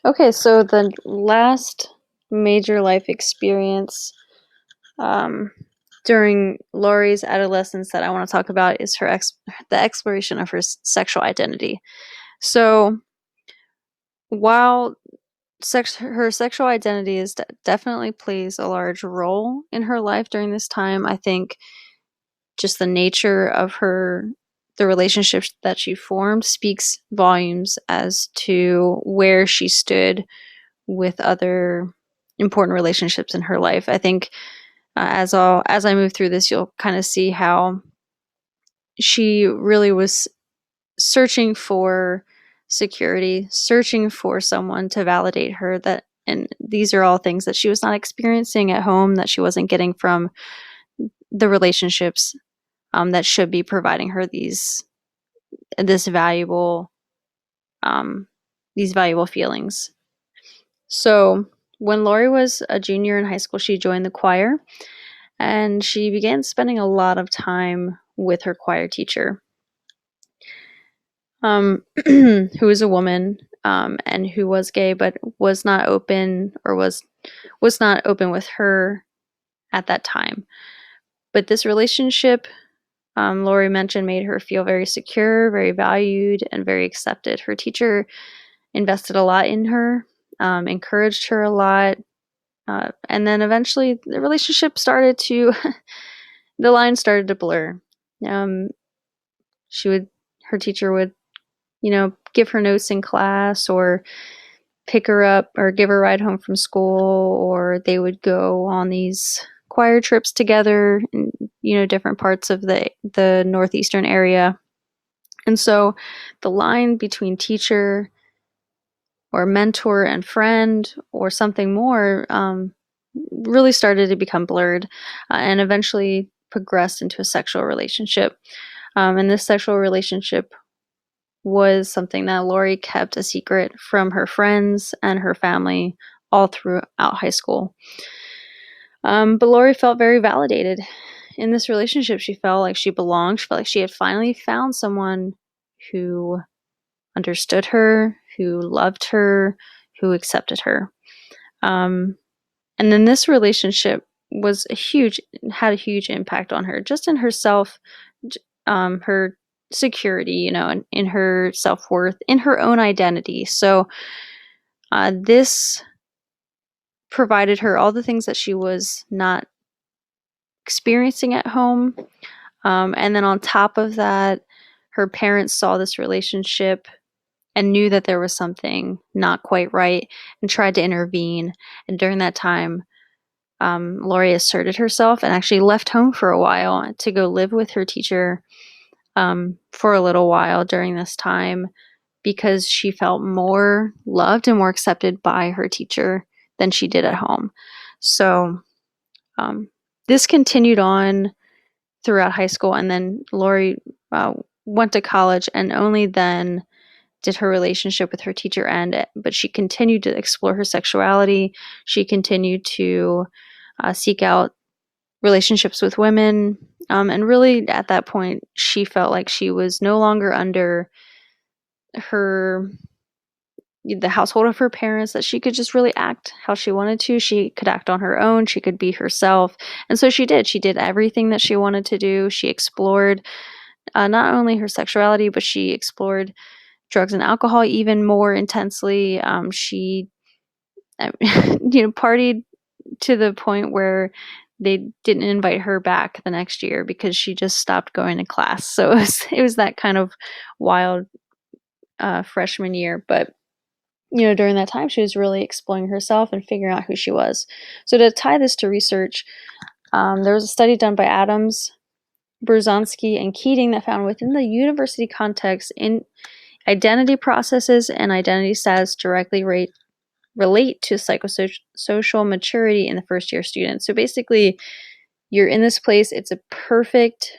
Okay, so the last major life experience um, during Laurie's adolescence that I want to talk about is the exploration of her sexual identity. So while her sexual identity definitely plays a large role in her life during this time, I think just the nature of the relationships that she formed speaks volumes as to where she stood with other important relationships in her life. I think as I move through this, you'll kind of see how she really was searching for security, searching for someone to validate her that and these are all things that she was not experiencing at home, that she wasn't getting from the relationships that should be providing her this valuable um, these valuable feelings. So when Laurie was a junior in high school, she joined the choir and she began spending a lot of time with her choir teacher, who was a woman and who was gay, but was not open or was not open with her at that time. But this relationship, Laurie mentioned, made her feel very secure, very valued, and very accepted. Her teacher invested a lot in her, encouraged her a lot, and then eventually the relationship started to the line started to blur. Um, she would her teacher would give her notes in class or pick her up or give her a ride home from school, or they would go on these choir trips together in different parts of the northeastern area. And so the line between teacher or mentor and friend or something more really started to become blurred and eventually progressed into a sexual relationship. And this sexual relationship was something that Laurie kept a secret from her friends and her family all throughout high school. But Laurie felt very validated in this relationship. She felt like she belonged. She felt like she had finally found someone who understood her, who loved her, who accepted her. And then this relationship had a huge impact on her, just in herself, her security, in her self-worth, in her own identity. So this provided her all the things that she was not experiencing at home. And then on top of that, her parents saw this relationship and knew that there was something not quite right and tried to intervene. And during that time, Laurie asserted herself and actually left home for a while to go live with her teacher for a little while during this time because she felt more loved and more accepted by her teacher than she did at home. So this continued on throughout high school, and then Laurie went to college, and only then did her relationship with her teacher end. But she continued to explore her sexuality. She continued to seek out relationships with women. And really, at that point, she felt like she was no longer under the household of her parents, that she could just really act how she wanted to. She could act on her own. She could be herself. And so she did. She did everything that she wanted to do. She explored not only her sexuality, but she explored drugs and alcohol even more intensely. She, partied to the point where they didn't invite her back the next year because she just stopped going to class. So it was that kind of wild freshman year. But during that time, she was really exploring herself and figuring out who she was. So to tie this to research, there was a study done by Adams, Brzezinski, and Keating that found within the university context, in identity processes and identity status directly relate to psychosocial maturity in the first year students. So basically, you're in this place, it's a perfect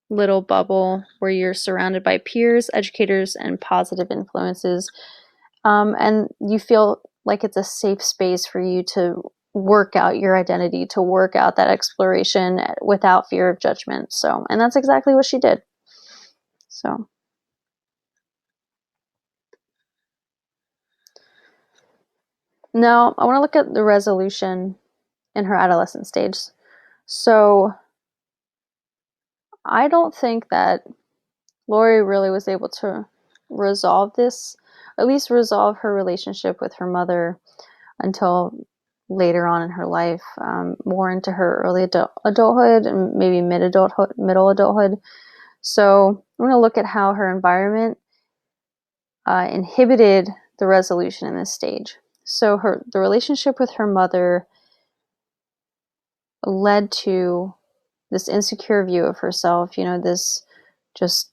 little bubble where you're surrounded by peers, educators, and positive influences. And you feel like it's a safe space for you to work out your identity, to work out that exploration without fear of judgment. So, and that's exactly what she did. So. Now, I want to look at the resolution in her adolescent stage. So, I don't think that Lori really was able to resolve this, at least resolve her relationship with her mother until later on in her life, more into her early adulthood and maybe middle adulthood. So I'm going to look at how her environment inhibited the resolution in this stage. So the relationship with her mother led to this insecure view of herself, this just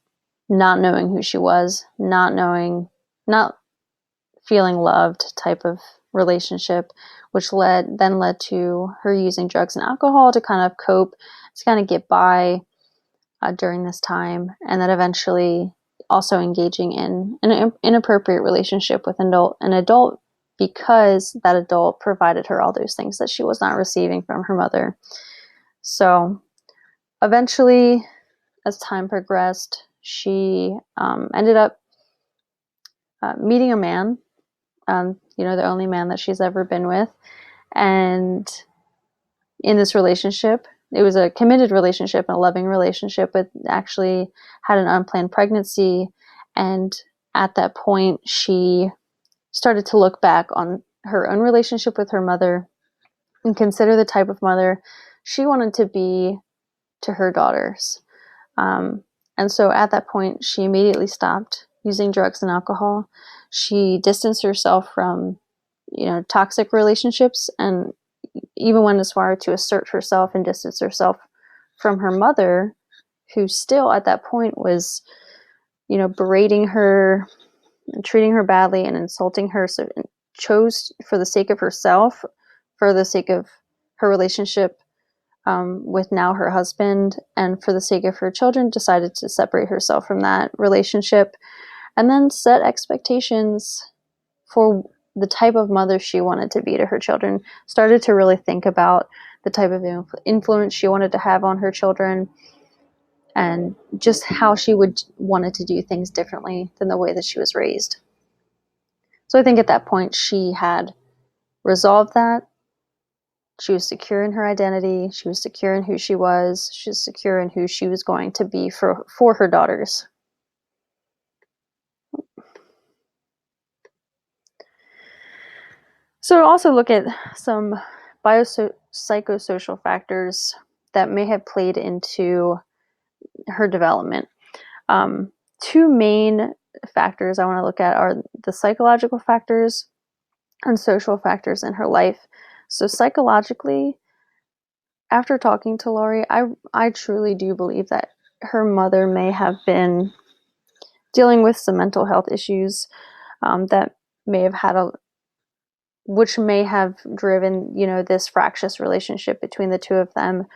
not knowing who she was, not feeling loved type of relationship, which led to her using drugs and alcohol to kind of cope, to kind of get by during this time, and then eventually also engaging in an inappropriate relationship with an adult because that adult provided her all those things that she was not receiving from her mother. So eventually, as time progressed, she ended up meeting a man, the only man that she's ever been with. And in this relationship, it was a committed relationship and a loving relationship, but actually had an unplanned pregnancy. And at that point, she started to look back on her own relationship with her mother and consider the type of mother she wanted to be to her daughters. And so at that point, she immediately stopped using drugs and alcohol. She distanced herself from, toxic relationships, and even went as far to assert herself and distance herself from her mother, who still at that point was, berating her and treating her badly and insulting her. So chose, for the sake of herself, for the sake of her relationship with now her husband, and for the sake of her children, decided to separate herself from that relationship, and then set expectations for the type of mother she wanted to be to her children. Started to really think about the type of influence she wanted to have on her children, and just how she would wanted to do things differently than the way that she was raised. So I think at that point she had resolved that. She was secure in her identity. She was secure in who she was. She was secure in who she was going to be for her daughters. So also look at some biopsychosocial factors that may have played into her development. Two main factors I want to look at are the psychological factors and social factors in her life. So psychologically, after talking to Lori, I truly do believe that her mother may have been dealing with some mental health issues that may have which may have driven, this fractious relationship between the two of them.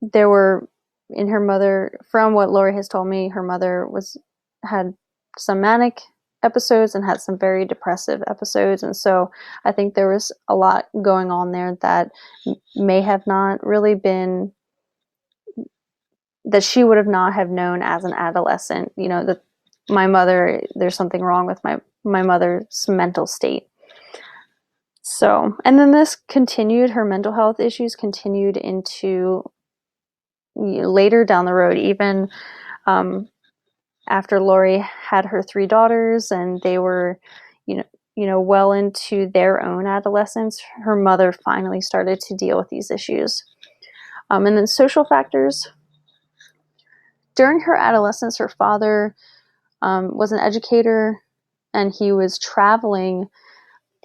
There were, in her mother, from what Lori has told me, her mother had some manic episodes and had some very depressive episodes, and so I think there was a lot going on there that may have not really been, that she would have not have known as an adolescent, that there's something wrong with my mother's mental state. So, and then her mental health issues continued into later down the road, even after Lori had her 3 daughters and they were, well into their own adolescence, her mother finally started to deal with these issues. And then social factors. During her adolescence, her father was an educator, and he was traveling,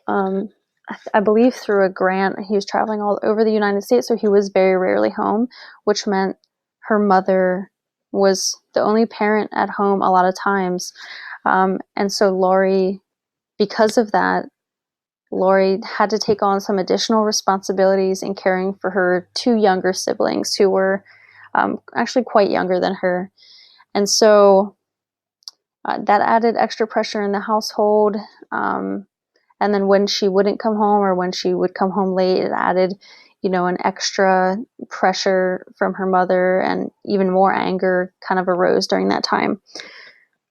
I believe through a grant. He was traveling all over the United States, so he was very rarely home, which meant her mother was the only parent at home a lot of times. And so Lori, because of that, Lori had to take on some additional responsibilities in caring for her 2 younger siblings who were actually quite younger than her. And so that added extra pressure in the household. And then when she wouldn't come home, or when she would come home late, it added, an extra pressure from her mother, and even more anger kind of arose during that time.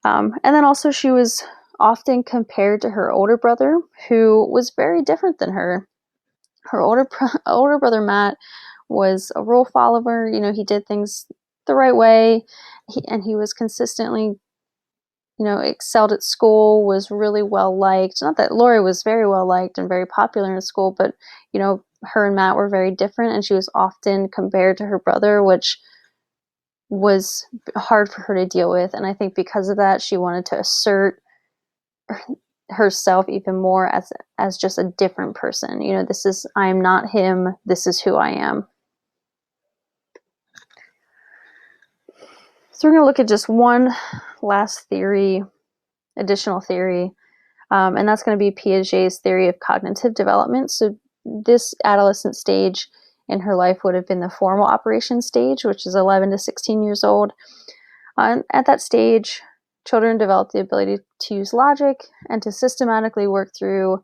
And then also she was often compared to her older brother, who was very different than her. Her older brother Matt was a rule follower. You know, he did things the right way, and he was consistently, you know, excelled at school, was really well liked. Not that Lori was very well liked and very popular in school, but, you know, her and Matt were very different, and she was often compared to her brother, which was hard for her to deal with. And I think because of that, she wanted to assert herself even more as just a different person. You know, this is, I am not him, this is who I am. So we're going to look at just one last theory, additional theory, and that's going to be Piaget's theory of cognitive development. So this adolescent stage in her life would have been the formal operation stage, which is 11 to 16 years old. At that stage, children develop the ability to use logic and to systematically work through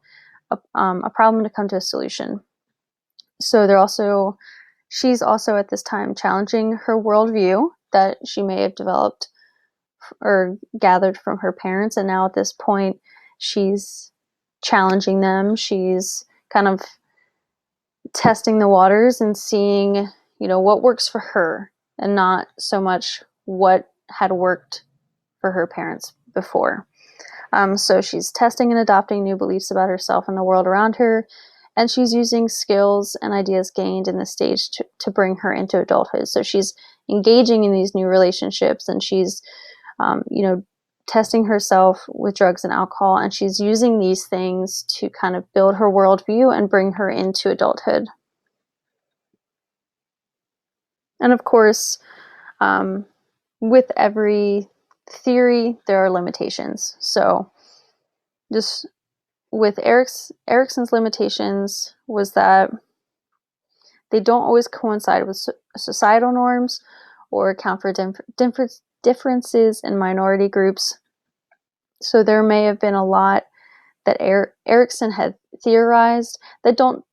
a problem to come to a solution. So she's also at this time challenging her worldview that she may have developed or gathered from her parents, and now at this point she's challenging them. She's kind of testing the waters and seeing, you know, what works for her and not so much what had worked for her parents before. So she's testing and adopting new beliefs about herself and the world around her, and she's using skills and ideas gained in this stage to bring her into adulthood. So she's engaging in these new relationships, and she's, you know, testing herself with drugs and alcohol, and she's using these things to kind of build her worldview and bring her into adulthood. And of course, with every theory, there are limitations. So just with Erikson's limitations was that they don't always coincide with societal norms or account for differences in minority groups. So there may have been a lot that Erikson had theorized that don't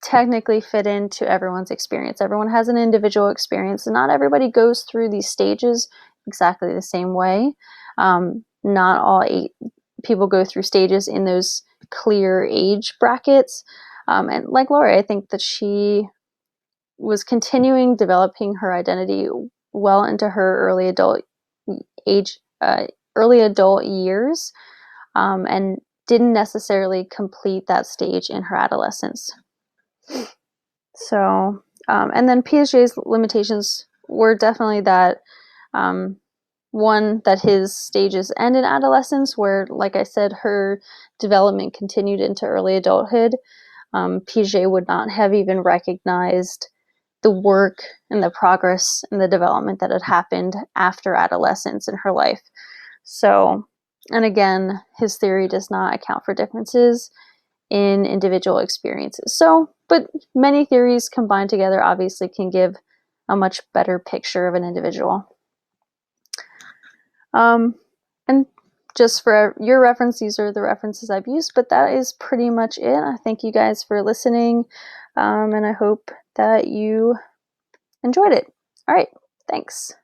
technically fit into everyone's experience. Everyone has an individual experience, and not everybody goes through these stages exactly the same way. Not all people go through stages in those clear age brackets. And like Lori, I think that she was continuing developing her identity well into her early adult years, and didn't necessarily complete that stage in her adolescence. So, and then Piaget's limitations were definitely that, one, that his stages end in adolescence, where, like I said, her development continued into early adulthood. Piaget would not have even recognized the work and the progress and the development that had happened after adolescence in her life. So, and again, his theory does not account for differences in individual experiences. So, but many theories combined together obviously can give a much better picture of an individual. And just for your reference, these are the references I've used, but that is pretty much it. I thank you guys for listening, and I hope that you enjoyed it. All right, thanks.